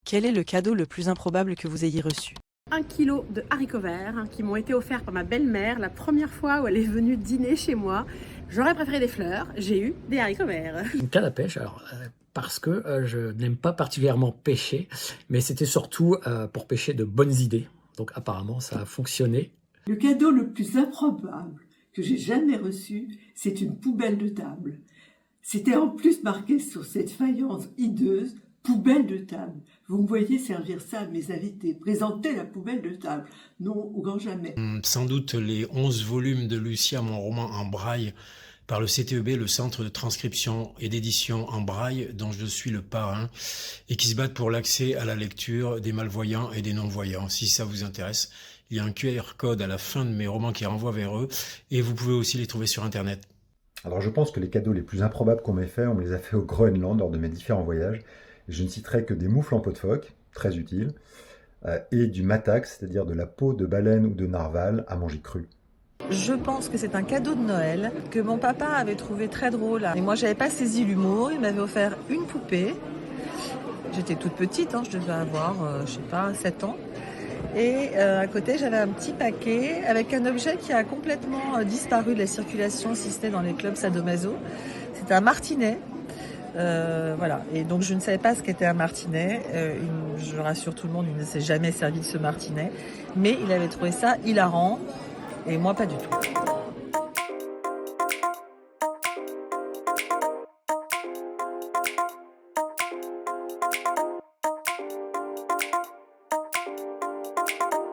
Quel est le cadeau le plus improbable que vous ayez reçu? 1 kilo de haricots verts qui m'ont été offerts par ma belle-mère la première fois où elle est venue dîner chez moi. J'aurais préféré des fleurs, j'ai eu des haricots verts. Une canne à pêche, alors, parce que, je n'aime pas particulièrement pêcher, mais c'était surtout, pour pêcher de bonnes idées. Donc apparemment ça a fonctionné. Le cadeau le plus improbable que j'ai jamais reçu, c'est une poubelle de table. C'était en plus marqué sur cette faïence hideuse, poubelle de table. Vous me voyez servir ça à mes invités, présenter la poubelle de table. Non, au grand jamais. Sans doute les 11 volumes de Lucia, mon roman en braille, par le CTEB, le Centre de transcription et d'édition en braille, dont je suis le parrain, et qui se battent pour l'accès à la lecture des malvoyants et des non-voyants. Si ça vous intéresse, il y a un QR code à la fin de mes romans qui renvoie vers eux, et vous pouvez aussi les trouver sur Internet. Alors je pense que les cadeaux les plus improbables qu'on m'ait fait, on me les a fait au Groenland lors de mes différents voyages. Je ne citerai que des moufles en peau de phoque, très utiles, et du matax, c'est-à-dire de la peau de baleine ou de narval à manger cru. Je pense que c'est un cadeau de Noël que mon papa avait trouvé très drôle. Et moi, j'avais pas saisi l'humour. Il m'avait offert une poupée. J'étais toute petite, je devais avoir, 7 ans. Et à côté, j'avais un petit paquet avec un objet qui a complètement disparu de la circulation, si ce n'est dans les clubs sadomaso. C'était un martinet. Voilà. Et donc, je ne savais pas ce qu'était un martinet. Je rassure tout le monde, il ne s'est jamais servi de ce martinet. Mais il avait trouvé ça hilarant. Et moi, pas du tout.